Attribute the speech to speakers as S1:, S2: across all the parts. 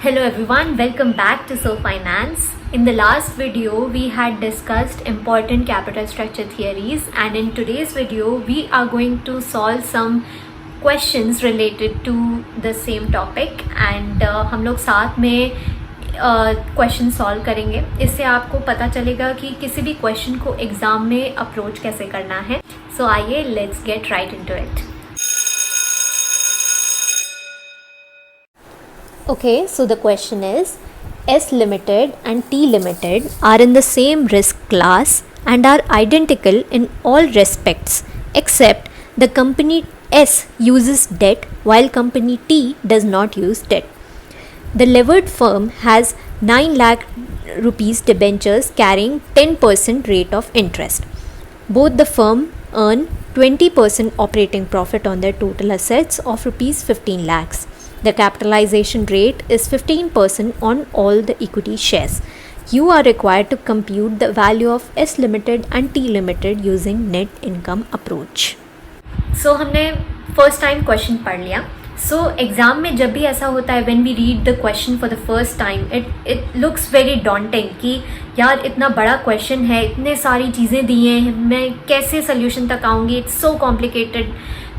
S1: Hello everyone, welcome back to So Finance. In the last video, we had discussed important capital structure theories, and in today's video, we are going to solve some questions related to the same topic and हम लोग साथ में question solve करेंगे. इससे आपको पता चलेगा कि किसी भी क्वेश्चन को एग्जाम में अप्रोच कैसे करना है. सो आइए, let's get right into it. Okay, so the question is, S Limited and T Limited are in the same risk class and are identical in all respects except the company S uses debt while company T does not use debt. The levered firm has 9 lakh rupees debentures carrying 10% rate of interest. Both the firm earn 20% operating profit on their total assets of rupees 15 lakhs. The capitalization rate is 15% on all the equity shares. You are required to compute the value of S Limited and T Limited using net income approach. So हमने first time question पढ़ लिया. So exam में जब भी ऐसा होता है, when we read the question for the first time, it looks very daunting कि यार इतना बड़ा question है, इतने सारी चीज़ें दी हैं, मैं कैसे solution तक आऊँगी, it's so complicated.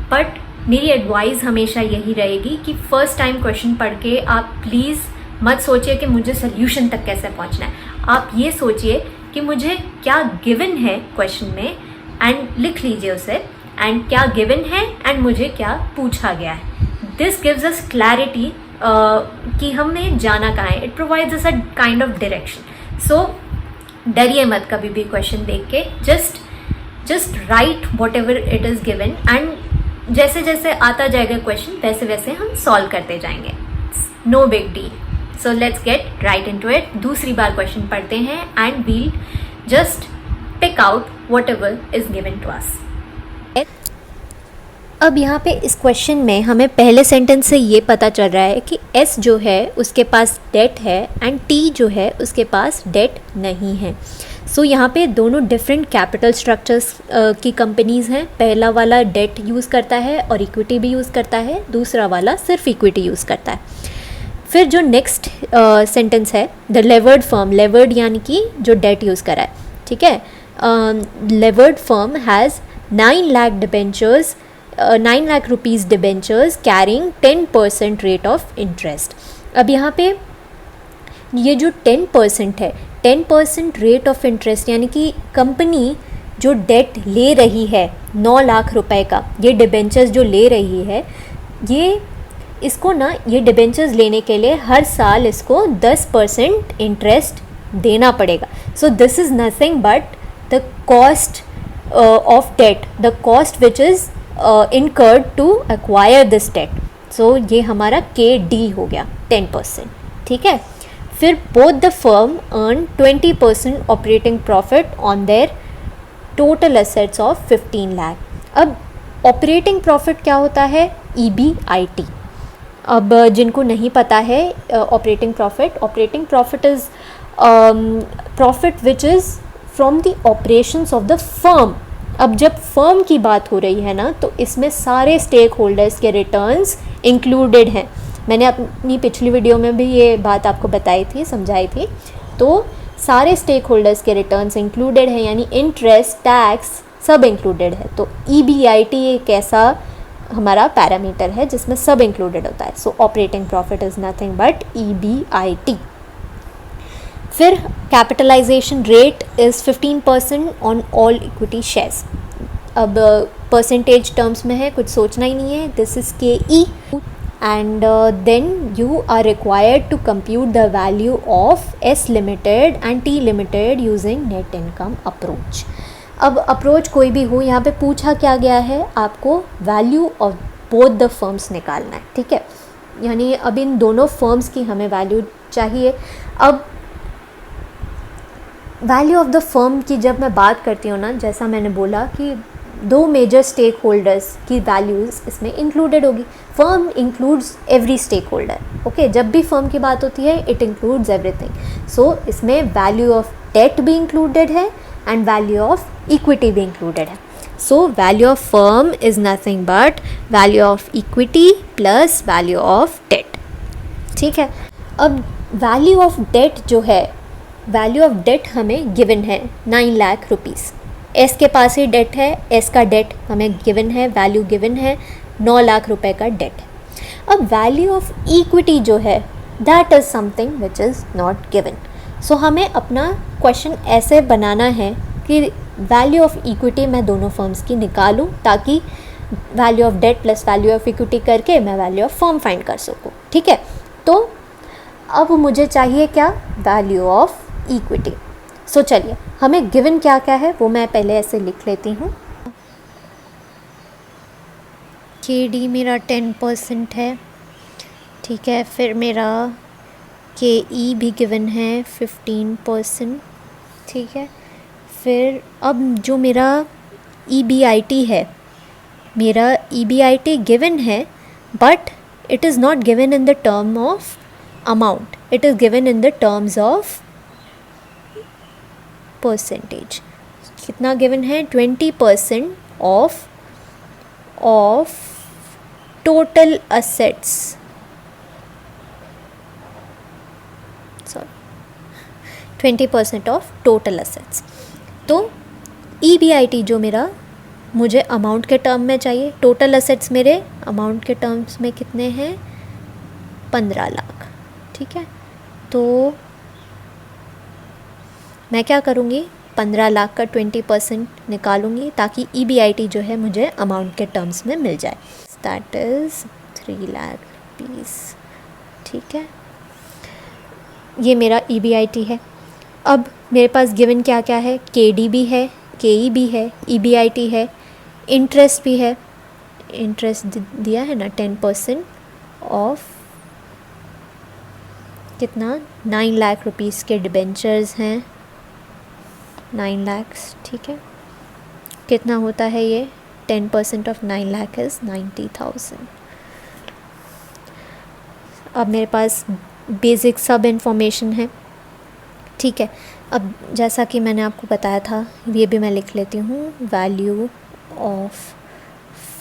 S1: But मेरी एडवाइस हमेशा यही रहेगी कि फर्स्ट टाइम क्वेश्चन पढ़ के आप प्लीज़ मत सोचिए कि मुझे सोल्यूशन तक कैसे पहुंचना है. आप ये सोचिए कि मुझे क्या गिवन है क्वेश्चन में, एंड लिख लीजिए उसे, एंड क्या गिवन है एंड मुझे क्या पूछा गया है. दिस गिव्स अस क्लैरिटी कि हमें जाना कहाँ है. It provides us a kind of direction. सो डरिए मत कभी भी क्वेश्चन देख के. Just write whatever it is given, and जैसे जैसे आता जाएगा क्वेश्चन वैसे वैसे हम सॉल्व करते जाएंगे. No big deal. So let's get right into it. दूसरी बार क्वेश्चन पढ़ते हैं and we'll just pick out whatever is given to us. अब यहाँ पे इस क्वेश्चन में हमें पहले सेंटेंस से ये पता चल रहा है कि S जो है उसके पास डेट है एंड T जो है उसके पास डेट नहीं है. सो यहाँ पे दोनों डिफरेंट कैपिटल स्ट्रक्चर्स की कंपनीज़ हैं. पहला वाला डेट यूज़ करता है और इक्विटी भी यूज़ करता है, दूसरा वाला सिर्फ इक्विटी यूज़ करता है. फिर जो नेक्स्ट सेंटेंस है, द लेवर्ड फर्म, लेवर्ड यानी कि जो डेट यूज़ करा है, ठीक है. Levered firm has 9 lakh debentures, 9 lakh rupees debentures carrying 10% rate of interest. अब यहाँ पे ये जो 10% है, 10% रेट ऑफ इंटरेस्ट यानी कि कंपनी जो डेट ले रही है 9 लाख रुपए का, ये डिबेंचर्स जो ले रही है, ये इसको ना, ये डिबेंचर्स लेने के लिए हर साल इसको 10% इंटरेस्ट देना पड़ेगा. So this is nothing but the cost of debt, the cost which is incurred to acquire this debt. So ये हमारा KD हो गया 10%, ठीक है. फिर both the firm earn 20% operating profit on their total assets of 15 lakh. अब operating profit क्या होता है? EBIT. अब जिनको नहीं पता है operating profit is profit which is from the operations of the firm. अब जब फर्म की बात हो रही है ना, तो इसमें सारे स्टेक होल्डर्स के रिटर्न्स इंक्लूडेड हैं. मैंने अपनी पिछली वीडियो में भी ये बात आपको बताई थी, समझाई थी. तो सारे स्टेक होल्डर्स के रिटर्न्स इंक्लूडेड हैं, यानी इंटरेस्ट, टैक्स सब इंक्लूडेड है. तो EBIT एक ऐसा हमारा पैरामीटर है जिसमें सब इंक्लूडेड होता है. So operating profit is nothing but EBIT. फिर capitalization rate is 15% on all equity shares. अब परसेंटेज टर्म्स में है, कुछ सोचना ही नहीं है. This is KE and then you are required to compute the value of S limited and T limited using net income approach. अब approach कोई भी हो, यहाँ पे पूछा क्या गया है, आपको value of both the firms निकालना है, ठीक है. यानी अब इन दोनों फर्म्स की हमें वैल्यू चाहिए. अब वैल्यू ऑफ द फर्म की जब मैं बात करती हूँ ना, जैसा मैंने बोला कि 2 मेजर स्टेक होल्डर्स की वैल्यूज़ इसमें इंक्लूडेड होगी. Firm includes every stake holder. Okay, जब भी फर्म की बात होती है इट इंक्लूड्स एवरीथिंग. सो इसमें वैल्यू ऑफ डेट भी इंक्लूडेड है एंड वैल्यू ऑफ इक्विटी भी इंक्लूडेड है. So value of firm is nothing but value of equity plus value of debt, ठीक है. अब वैल्यू ऑफ डेट जो है, वैल्यू ऑफ डेट हमें गिवन है 9 लाख रुपीज़। एस के पास ही डेट है, एस का डेट हमें गिवन है, वैल्यू गिवन है 9 लाख रुपए का डेट। अब वैल्यू ऑफ इक्विटी जो है that is something which is not given. So हमें अपना क्वेश्चन ऐसे बनाना है कि वैल्यू ऑफ इक्विटी मैं दोनों फर्म्स की निकालूं, ताकि value of debt plus value of equity करके मैं वैल्यू ऑफ फर्म फाइंड कर सकूं। ठीक है, तो अब मुझे चाहिए क्या, वैल्यू ऑफ इक्विटी। सो चलिए, हमें गिवन क्या क्या है वो मैं पहले ऐसे लिख लेती हूँ। के डी मेरा 10% है, ठीक है। फिर मेरा के ई भी गिवन है 15%, ठीक है। फिर अब जो मेरा ई बी आई टी है, मेरा E B I T given है, but it is not given in the term of amount, it is given in the terms of percentage. कितना गिवन है, 20% of total assets, sorry 20% of total assets. तो E B I T जो मेरा मुझे amount के term में चाहिए, total assets मेरे अमाउंट के टर्म्स में कितने हैं, 15 लाख, ठीक है। तो मैं क्या करूँगी, 15 लाख का 20% निकालूंगी ताकि ई बी आई टी जो है मुझे अमाउंट के टर्म्स में मिल जाए। दैट इज़ 3 लाख रुपीज़, ठीक है। ये मेरा ई बी आई टी है। अब मेरे पास गिवन क्या क्या है, के डी भी है, के ई भी है, ई बी आई टी है, इंटरेस्ट भी है, इंटरेस्ट दिया है ना 10% ऑफ कितना, 9 लाख रुपीज़ के डिबेंचर्स हैं, 9 लाख्स, ठीक है। कितना होता है ये, 10% ऑफ 9 लाख इज़ 90,000। अब मेरे पास बेसिक सब इन्फॉर्मेशन है, ठीक है। अब जैसा कि मैंने आपको बताया था, ये भी मैं लिख लेती हूँ, value of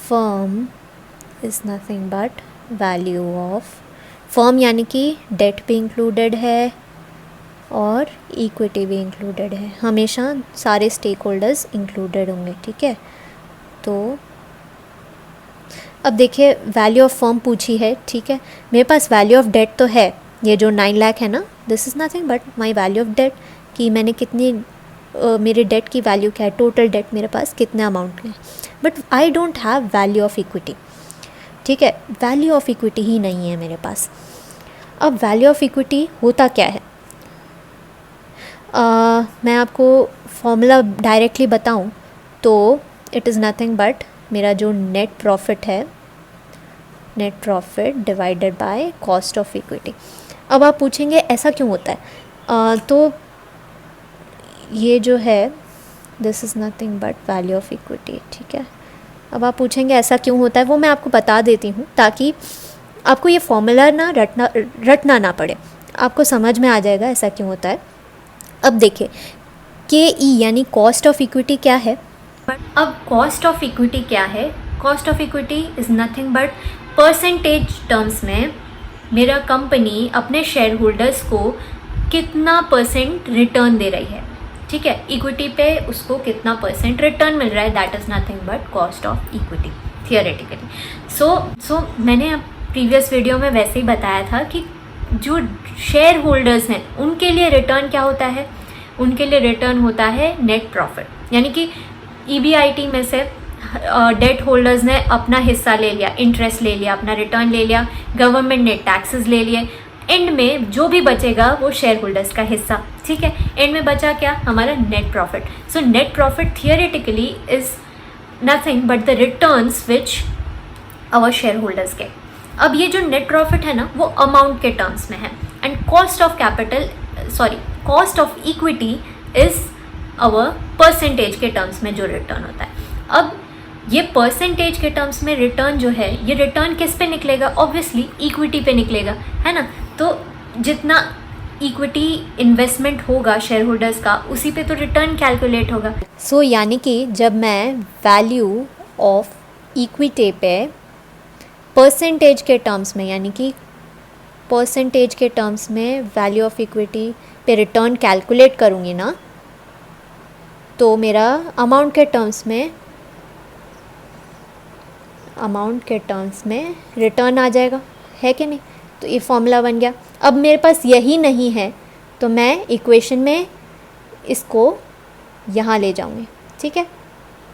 S1: firm is nothing but value of firm, यानी कि डेट भी इंक्लूडेड है और इक्विटी भी इंक्लूडेड है। हमेशा सारे स्टेक होल्डर्स इंक्लूडेड होंगे, ठीक है। तो अब देखिए, वैल्यू ऑफ फर्म पूछी है, ठीक है। मेरे पास वैल्यू ऑफ डेट तो है, ये जो 9 लाख है ना, this is nothing but my value of debt, कि मैंने कितनी मेरे डेट की वैल्यू क्या है, टोटल डेट मेरे पास कितने अमाउंट में है। But I don't have value of equity, ठीक है। वैल्यू ऑफ इक्विटी ही नहीं है मेरे पास। अब वैल्यू ऑफ इक्विटी होता क्या है, मैं आपको फॉर्मूला डायरेक्टली बताऊं तो इट इज़ नथिंग बट मेरा जो नेट प्रॉफिट है, net profit divided by cost of equity. अब आप पूछेंगे ऐसा क्यों होता है, तो ये जो है this is nothing but value of equity, ठीक है। अब आप पूछेंगे ऐसा क्यों होता है, वो मैं आपको बता देती हूँ ताकि आपको ये फॉर्मूला ना रटना ना पड़े, आपको समझ में आ जाएगा ऐसा क्यों होता है। अब देखिए, के ई यानी कॉस्ट ऑफ इक्विटी क्या है, अब कॉस्ट ऑफ इक्विटी क्या है, cost of equity is nothing but percentage terms में मेरा कंपनी अपने शेयर होल्डर्स को कितना परसेंट रिटर्न दे रही है, ठीक है। इक्विटी पे उसको कितना परसेंट रिटर्न मिल रहा है, that is nothing but cost of equity theoretically. So मैंने प्रीवियस वीडियो में वैसे ही बताया था कि जो शेयर होल्डर्स हैं उनके लिए रिटर्न क्या होता है, उनके लिए रिटर्न होता है नेट प्रॉफिट, यानी कि ईबीआईटी में से डेट होल्डर्स ने अपना हिस्सा ले लिया, इंटरेस्ट ले लिया, अपना रिटर्न ले लिया, गवर्नमेंट ने टैक्सेस ले लिए, एंड में जो भी बचेगा वो शेयर होल्डर्स का हिस्सा, ठीक है। एंड में बचा क्या, हमारा net profit. So net profit theoretically is nothing but the returns which our share holders के। अब ये जो नेट प्रॉफिट है ना वो अमाउंट के टर्म्स में है, and cost of capital cost of equity is our percentage के टर्म्स में जो रिटर्न होता है। अब ये परसेंटेज के टर्म्स में रिटर्न जो है, ये रिटर्न किस पे निकलेगा, ऑब्वियसली इक्विटी पे निकलेगा, है ना। तो जितना इक्विटी इन्वेस्टमेंट होगा शेयर होल्डर्स का, उसी पे तो रिटर्न कैलकुलेट होगा। सो यानी कि जब मैं वैल्यू ऑफ इक्विटी पे परसेंटेज के टर्म्स में, यानी कि परसेंटेज के टर्म्स में वैल्यू ऑफ इक्विटी पे रिटर्न कैलकुलेट करूँगी ना, तो मेरा अमाउंट के टर्म्स में रिटर्न आ जाएगा, है कि नहीं। तो ये फॉर्मूला बन गया। अब मेरे पास यही नहीं है तो मैं इक्वेशन में इसको यहाँ ले जाऊँगी, ठीक है।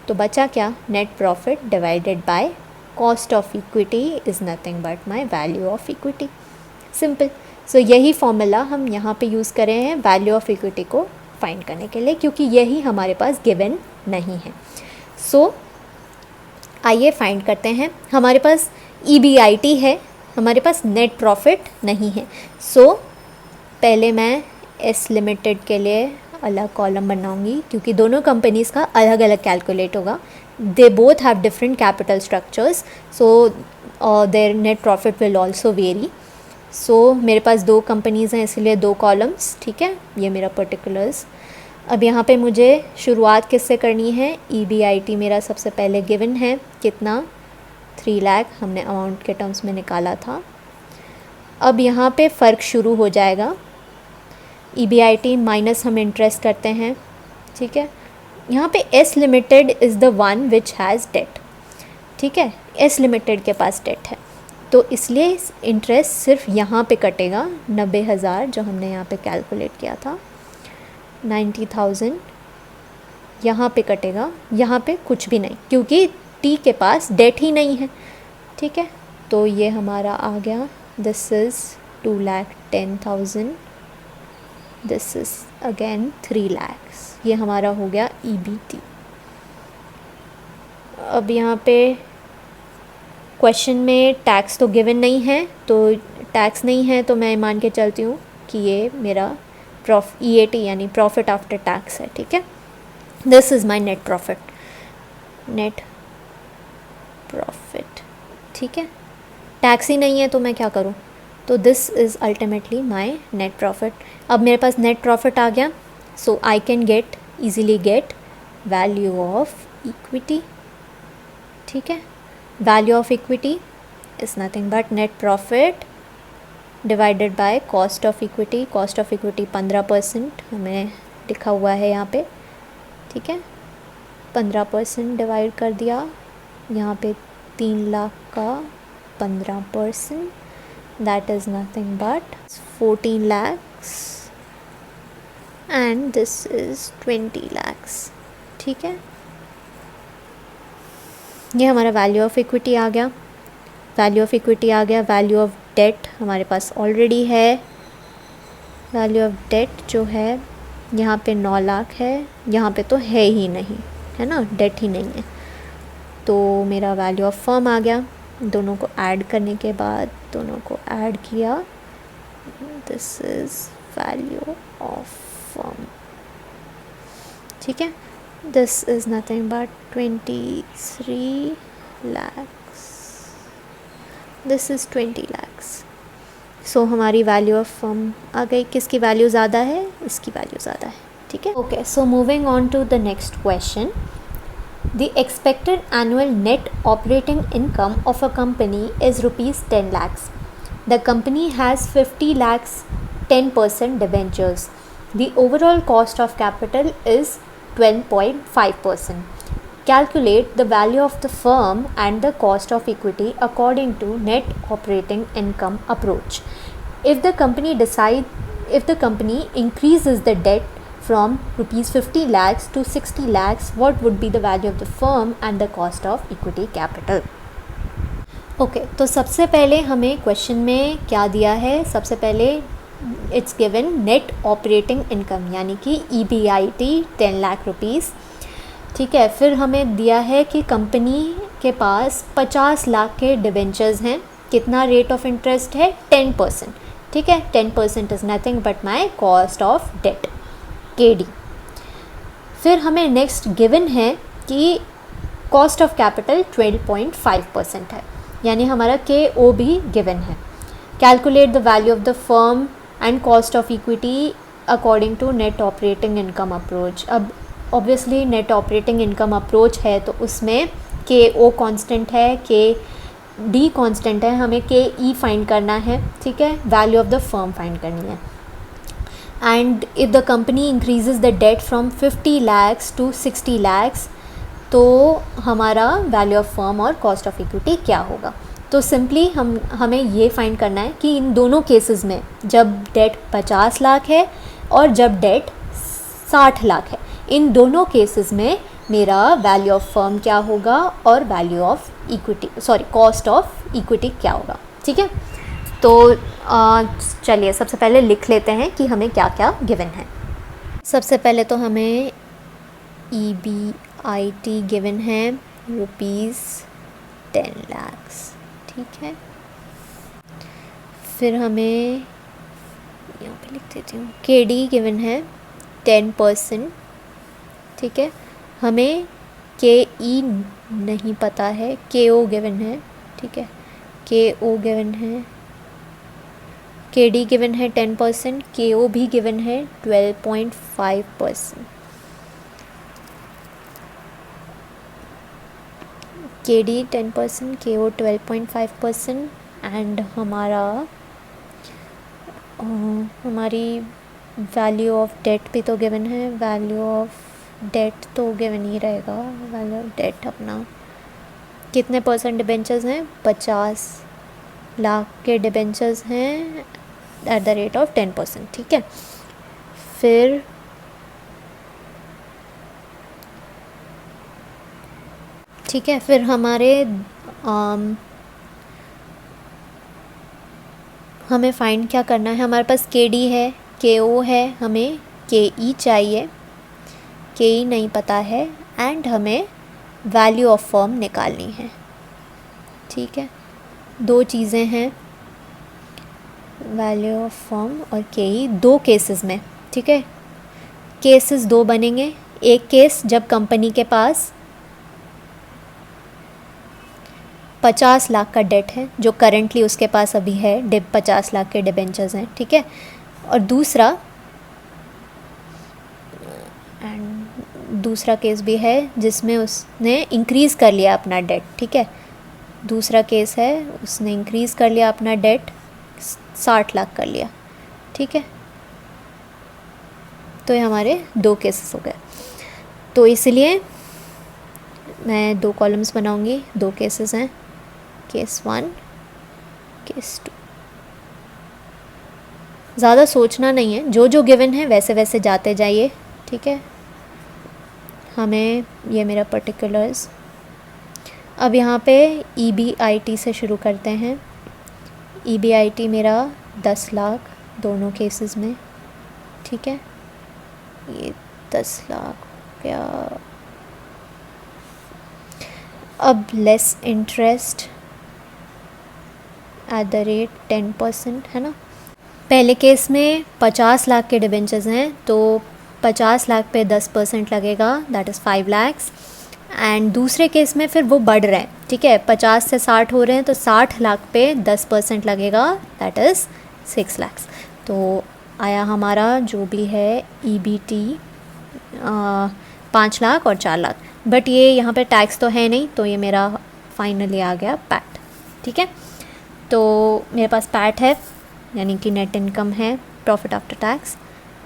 S1: तो बचा क्या, net profit divided by cost of equity is nothing but my value of equity, simple. So यही फॉर्मूला हम यहाँ पे यूज़ कर रहे हैं वैल्यू ऑफ इक्विटी को फाइंड करने के लिए, क्योंकि यही हमारे पास गिवन नहीं है। सो आइए फाइंड करते हैं। हमारे पास EBIT है, हमारे पास नेट प्रॉफिट नहीं है। सो पहले मैं S लिमिटेड के लिए अलग कॉलम बनाऊंगी, क्योंकि दोनों कंपनीज़ का अलग अलग कैलकुलेट होगा। They both have different capital structures, so their net profit will also vary. So मेरे पास दो कंपनीज़ हैं, इसलिए दो कॉलम्स, ठीक है। ये मेरा पर्टिकुलर्स। अब यहाँ पे मुझे शुरुआत किससे करनी है, EBIT मेरा सबसे पहले गिवन है, कितना, 3 लाख हमने अमाउंट के टर्म्स में निकाला था। अब यहाँ पे फ़र्क शुरू हो जाएगा। EBIT माइनस हम इंटरेस्ट करते हैं, ठीक है। यहाँ पे S limited is the one which has debt, ठीक है। S लिमिटेड के पास डेट है, तो इसलिए इंटरेस्ट सिर्फ यहाँ पे कटेगा, 90,000 जो हमने यहाँ पे कैलकुलेट किया था, 90,000 यहाँ पे कटेगा, यहाँ पे कुछ भी नहीं, क्योंकि T के पास डेट ही नहीं है, ठीक है। तो ये हमारा आ गया, this is 2,10,000, this is again 3 lakhs, ये हमारा हो गया EBT। अब यहाँ पे क्वेश्चन में टैक्स तो गिवन नहीं है, तो टैक्स नहीं है तो मैं मान के चलती हूँ कि ये मेरा EAT यानी प्रॉफिट आफ्टर टैक्स है, ठीक है। This is my net profit, ठीक है। टैक्स ही नहीं है तो मैं क्या करूँ, तो this is ultimately my net profit. अब मेरे पास नेट प्रॉफिट आ गया, so I can easily get value of equity, ठीक है। Value of equity is nothing but net profit divided by cost of equity. Cost of equity 15% हमें लिखा हुआ है यहाँ पे, ठीक है। 15% डिवाइड कर दिया, यहाँ पे 3 लाख का 15%, that is nothing but 14 lakhs and this is 20 lakhs, ठीक है। ये हमारा वैल्यू ऑफ इक्विटी आ गया, वैल्यू ऑफ डेट हमारे पास ऑलरेडी है। वैल्यू ऑफ डेट जो है यहाँ पे 9 लाख है, यहाँ पे तो है ही नहीं, है ना, डेट ही नहीं है। तो मेरा वैल्यू ऑफ फर्म आ गया, दोनों को ऐड करने के बाद दोनों को ऐड किया, this is value of firm, ठीक है। This is nothing but 23 lakhs, this is 20 lakhs। सो हमारी वैल्यू ऑफ फर्म आ गई। किसकी वैल्यू ज़्यादा है, इसकी वैल्यू ज़्यादा है, ठीक है। Okay, so moving on to the next question. The expected annual net operating income of a company is rupees 10 lakhs. The company has 50 lakhs 10% debentures. The overall cost of capital is 12.5%. Calculate the value of the firm and the cost of equity according to net operating income approach. If the company increases the debt from rupees 50 lakhs to 60 lakhs, what would be the value of the firm and the cost of equity capital? Okay, तो सबसे पहले हमें question में क्या दिया है, सबसे पहले it's given net operating income यानी कि EBIT 10 लाख रुपीज़, ठीक है। फिर हमें दिया है कि कंपनी के पास 50 लाख के डिबेंचर्स हैं, कितना रेट ऑफ इंटरेस्ट है, 10%, ठीक है। 10% is nothing but my cost of debt, KD। फिर हमें नेक्स्ट गिवन है कि कॉस्ट ऑफ कैपिटल 12.5% है, यानी हमारा KO भी गिवन है। Calculate the value of the firm and cost of equity according to net operating income approach. अब obviously net operating income approach है तो उसमें KO कांस्टेंट है, K डी कांस्टेंट है, हमें के ई फाइंड करना है, ठीक है, value of the firm find करनी है। And if the company increases the debt from 50 lakhs to 60 lakhs, तो हमारा वैल्यू ऑफ फर्म और कॉस्ट ऑफ इक्विटी क्या होगा। तो सिंपली हमें ये फाइंड करना है कि इन दोनों केसेस में जब डेट 50 लाख है और जब डेट 60 लाख है, इन दोनों केसेस में मेरा वैल्यू ऑफ फर्म क्या होगा और value of equity cost of equity क्या होगा, ठीक है। तो चलिए सबसे पहले लिख लेते हैं कि हमें क्या क्या गिवन है। सबसे पहले तो हमें EBIT गिवन है ₹10 lakhs, ठीक है। फिर हमें यहाँ पे लिख देती हूँ KD गिवन है 10%, ठीक है। हमें KE नहीं पता है, KO गिवन है, ठीक है, KO गिवन है, KD गिवन है 10%, KO भी गिवन है 12.5%, KD 10%, KO 12.5%, एंड हमारी वैल्यू ऑफ डेट भी तो गिवन है, वैल्यू ऑफ डेट तो गिवन ही रहेगा। वैल्यू ऑफ डेट अपना कितने परसेंट डिबेंचर्स हैं, 50 लाख के डिबेंचर्स हैं एट द रेट ऑफ 10%, ठीक है। फिर ठीक है, फिर हमें फाइंड क्या करना है, हमारे पास KD है, KO है, हमें KE चाहिए, KE नहीं पता है, एंड हमें वैल्यू ऑफ फर्म निकालनी है, ठीक है। दो चीज़ें हैं, वैल्यू ऑफ फर्म और KE, दो केसेस में, ठीक है। केसेस दो बनेंगे, एक केस जब कंपनी के पास 50 लाख का डेट है, जो करंटली उसके पास अभी है, 50 लाख के डिबेंचर्स हैं, ठीक है। और दूसरा केस भी है जिसमें उसने इंक्रीज़ कर लिया अपना डेट, ठीक है। दूसरा केस है उसने इंक्रीज़ कर लिया अपना डेट, 60 लाख कर लिया, ठीक है। तो ये हमारे दो केसेस हो गए। तो इसलिए मैं दो कॉलम्स बनाऊंगी, दो केसेस हैं, केस 1, केस 2। ज़्यादा सोचना नहीं है, जो जो गिवन है वैसे वैसे जाते जाइए, ठीक है। हमें ये मेरा पर्टिकुलर्स, अब यहाँ पे EBIT से शुरू करते हैं। EBIT मेरा 10 लाख दोनों केसेस में, ठीक है। ये 10 लाख हो गया। अब less interest at the rate 10%, है ना। पहले केस में 50 लाख के डिबेंचर्स हैं, तो 50 लाख पे 10% लगेगा, दैट इज़ 5 lakhs। एंड दूसरे केस में फिर वो बढ़ रहे हैं, ठीक है, 50 से 60 हो रहे हैं, तो 60 लाख पे 10% लगेगा, दैट इज़ 6 lakhs। तो आया हमारा जो भी है EBT 5 लाख और 4 लाख, बट ये यहाँ पे टैक्स तो है नहीं, तो ये मेरा फाइनली आ गया पैट, ठीक है। तो मेरे पास पैट है, यानी कि नेट इनकम है, profit after tax,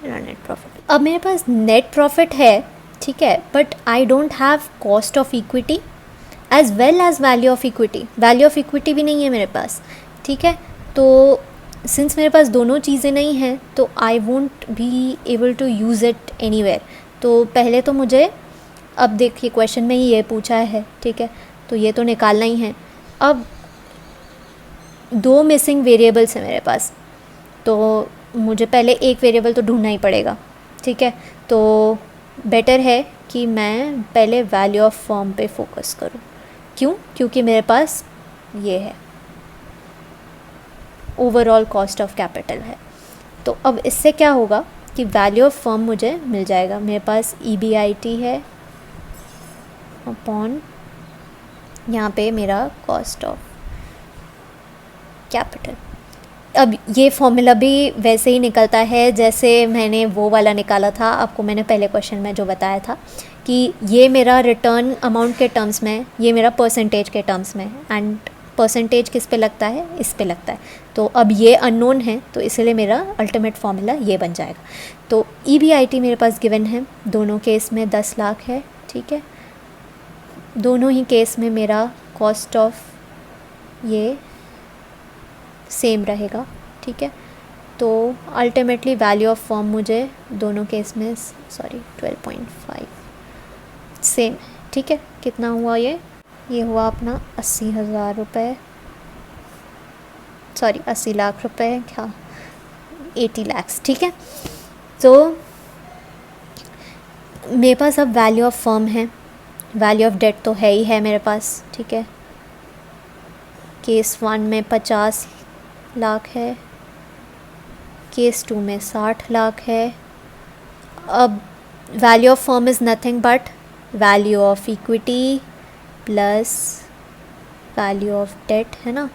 S1: net profit. अब मेरे पास नेट प्रॉफिट है, ठीक है, but I don't have cost of equity as well as value of equity. Value of equity भी नहीं है मेरे पास, ठीक है। तो सिंस मेरे पास दोनों चीज़ें नहीं हैं, तो I won't be able to use it anywhere. तो पहले तो मुझे, अब देखिए क्वेश्चन में ही ये पूछा है, ठीक है, तो ये तो निकालना ही है। अब दो मिसिंग वेरिएबल्स हैं मेरे पास, तो मुझे पहले एक वेरिएबल तो ढूंढना ही पड़ेगा, ठीक है। तो बेटर है कि मैं पहले वैल्यू ऑफ फर्म पे फोकस करूं। क्यों? क्योंकि मेरे पास ये है, ओवरऑल कॉस्ट ऑफ कैपिटल है। तो अब इससे क्या होगा कि वैल्यू ऑफ फर्म मुझे मिल जाएगा। मेरे पास EBIT है अपॉन यहाँ पे मेरा कॉस्ट ऑफ कैपिटल। अब ये फॉर्मूला भी वैसे ही निकलता है जैसे मैंने वो वाला निकाला था, आपको मैंने पहले क्वेश्चन में जो बताया था कि ये मेरा रिटर्न अमाउंट के टर्म्स में, ये मेरा परसेंटेज के टर्म्स में, एंड परसेंटेज किस पे लगता है, इस पे लगता है। तो अब ये अननोन है तो इसलिए मेरा अल्टीमेट फार्मूला ये बन जाएगा। तो EBIT मेरे पास गिवन है, दोनों केस में 10 लाख है, ठीक है। दोनों ही केस में मेरा कॉस्ट ऑफ ये सेम रहेगा, ठीक है। तो अल्टीमेटली वैल्यू ऑफ फर्म मुझे दोनों केस में 12.5 सेम, ठीक है। कितना हुआ ये हुआ अपना 80,000 रुपये, 80 लाख रुपए, क्या 80 lakhs, ठीक है। तो मेरे पास अब वैल्यू ऑफ फर्म है, वैल्यू ऑफ डेट तो है ही है मेरे पास, ठीक है। केस 1 में 50 लाख है, केस 2 में 60 लाख है। अब value of firm is nothing but value of equity plus value of debt, है ना।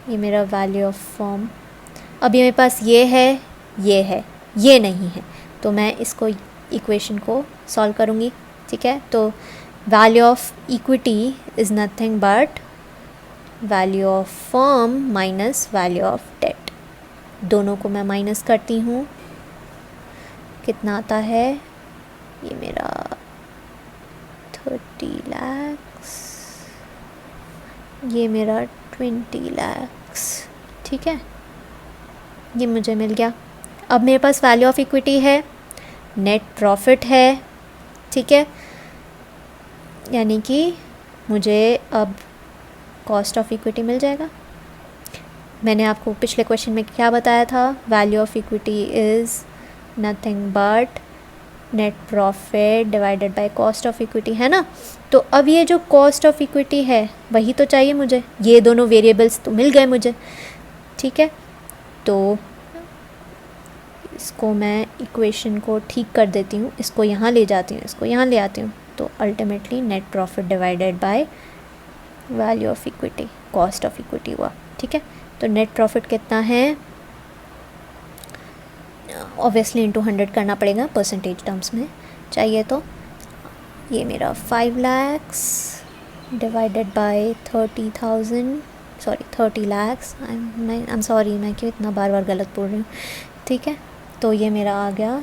S1: ये मेरा वैल्यू ऑफ फर्म। अब ये मेरे पास ये है, ये नहीं है, तो मैं इसको इक्वेशन को सॉल्व करूँगी, ठीक है। तो value of equity is nothing but value of firm minus value of debt. दोनों को मैं माइनस करती हूँ, कितना आता है, ये मेरा 30 lakhs, ये मेरा 20 lakhs, ठीक है। ये मुझे मिल गया। अब मेरे पास वैल्यू ऑफ इक्विटी है, नेट प्रॉफिट है, ठीक है। यानी कि मुझे अब कॉस्ट ऑफ इक्विटी मिल जाएगा। मैंने आपको पिछले क्वेश्चन में क्या बताया था, value of equity is nothing but net profit divided by cost of equity, है ना। तो अब ये जो कॉस्ट ऑफ इक्विटी है वही तो चाहिए मुझे, ये दोनों वेरिएबल्स तो मिल गए मुझे, ठीक है। तो इसको मैं इक्वेशन को ठीक कर देती हूँ, इसको यहाँ ले जाती हूँ, इसको यहाँ ले आती हूँ, तो ultimately net profit divided by value of equity, cost of equity हुआ, ठीक है। तो नेट प्रॉफिट कितना है, ऑब्वियसली इंटू 100 करना पड़ेगा, परसेंटेज टर्म्स में चाहिए। तो ये मेरा 5 lakhs divided by 30 lakhs, I am sorry, मैं क्यों इतना बार बार गलत बोल रही हूँ, ठीक है। तो ये मेरा आ गया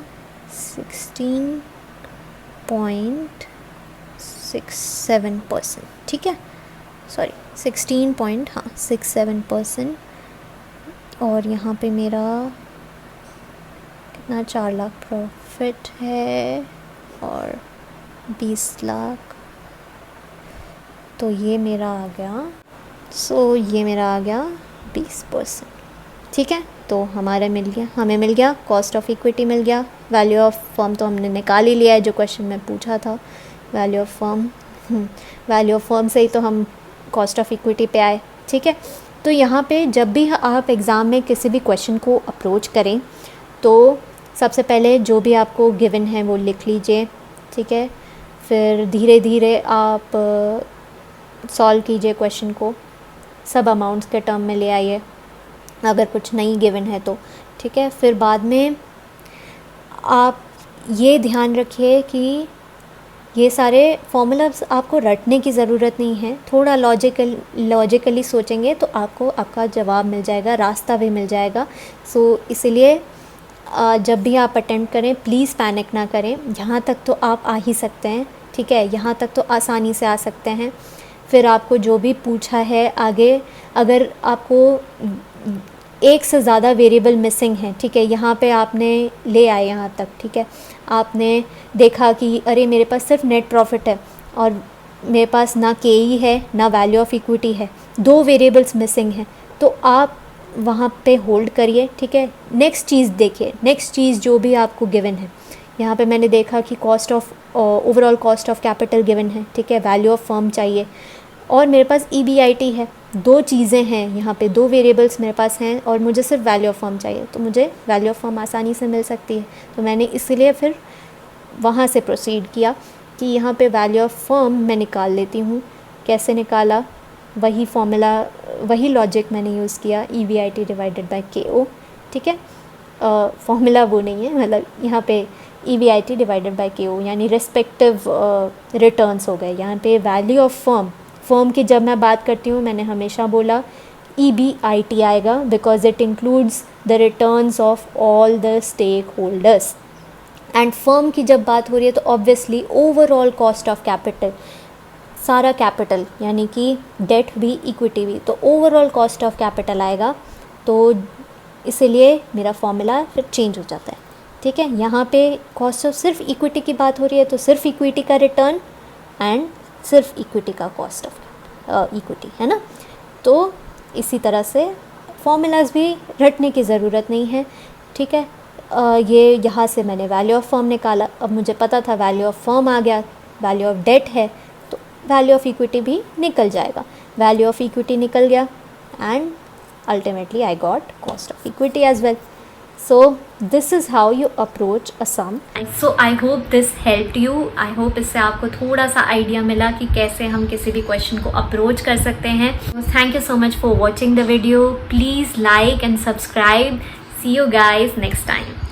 S1: 16.67%, ठीक है। 16.67%। और यहाँ पे मेरा कितना 4 लाख प्रॉफिट है और 20 लाख, तो ये मेरा आ गया, ये मेरा आ गया 20%, ठीक है। तो हमें मिल गया कॉस्ट ऑफ इक्विटी मिल गया, वैल्यू ऑफ फर्म तो हमने निकाल ही लिया है जो क्वेश्चन में पूछा था, वैल्यू ऑफ फर्म से ही तो हम कॉस्ट ऑफ इक्विटी पे आए, ठीक है। तो यहाँ पे जब भी आप एग्ज़ाम में किसी भी क्वेश्चन को अप्रोच करें तो सबसे पहले जो भी आपको गिवन है वो लिख लीजिए, ठीक है। फिर धीरे धीरे आप सॉल्व कीजिए क्वेश्चन को, सब अमाउंट्स के टर्म में ले आइए अगर कुछ नहीं गिवन है तो, ठीक है। फिर बाद में आप ये ध्यान रखिए कि ये सारे फॉर्मूलाज आपको रटने की ज़रूरत नहीं है, थोड़ा लॉजिकली सोचेंगे तो आपको आपका जवाब मिल जाएगा, रास्ता भी मिल जाएगा। सो इसलिए जब भी आप अटेम्प्ट करें प्लीज़ पैनिक ना करें, यहाँ तक तो आप आ ही सकते हैं, ठीक है, यहाँ तक तो आसानी से आ सकते हैं। फिर आपको जो भी पूछा है आगे, अगर आपको एक से ज़्यादा वेरिएबल मिसिंग है, ठीक है, यहाँ पे आपने ले आए यहाँ तक, ठीक है, आपने देखा कि अरे मेरे पास सिर्फ नेट प्रॉफिट है और मेरे पास ना KE है ना वैल्यू ऑफ इक्विटी है, 2 वेरिएबल्स मिसिंग हैं, तो आप वहाँ पे होल्ड करिए, ठीक है। नेक्स्ट चीज़ देखिए, नेक्स्ट चीज़ जो भी आपको गिवन है, यहाँ पे मैंने देखा कि overall cost of capital given है, ठीक है, वैल्यू ऑफ फर्म चाहिए और मेरे पास EBIT है, 2 चीज़ें हैं यहाँ पे, 2 वेरिएबल्स मेरे पास हैं और मुझे सिर्फ वैल्यू ऑफ फर्म चाहिए, तो मुझे वैल्यू ऑफ फर्म आसानी से मिल सकती है। तो मैंने इसलिए फिर वहाँ से प्रोसीड किया कि यहाँ पे वैल्यू ऑफ फर्म मैं निकाल लेती हूँ। कैसे निकाला, वही फॉर्मूला, वही लॉजिक मैंने यूज़ किया, EBIT डिवाइडेड बाय KO, ठीक है। फॉर्मूला वो नहीं है, मतलब यहाँ पे EBIT डिवाइडेड बाय KO यानी रिस्पेक्टिव रिटर्न्स हो गए। यहाँ पे वैल्यू ऑफ फर्म फर्म की जब मैं बात करती हूँ, मैंने हमेशा बोला EBIT आएगा, because it includes the returns of all the stake holders. And firm की जब बात हो रही है तो obviously overall cost of capital, सारा कैपिटल यानी कि डेट भी इक्विटी भी, तो ओवरऑल कॉस्ट ऑफ कैपिटल आएगा। तो इसीलिए मेरा फॉर्मूला फिर चेंज हो जाता है, ठीक है। यहाँ पे कॉस्ट ऑफ सिर्फ इक्विटी की बात हो रही है तो सिर्फ इक्विटी का रिटर्न एंड सिर्फ इक्विटी का कॉस्ट ऑफ इक्विटी, है ना। तो इसी तरह से फॉर्मूलाज भी रटने की ज़रूरत नहीं है, ठीक है। ये यहाँ से मैंने वैल्यू ऑफ फर्म निकाला, अब मुझे पता था वैल्यू ऑफ फर्म आ गया, वैल्यू ऑफ डेट है तो वैल्यू ऑफ इक्विटी भी निकल जाएगा, वैल्यू ऑफ इक्विटी निकल गया and ultimately I got cost of equity as well. So this is how you approach a sum. So I hope this helped you. I hope इससे आपको थोड़ा सा idea मिला कि कैसे हम किसी भी क्वेश्चन को अप्रोच कर सकते हैं। Thank you so much for watching the video. Please like and subscribe. See you guys next time.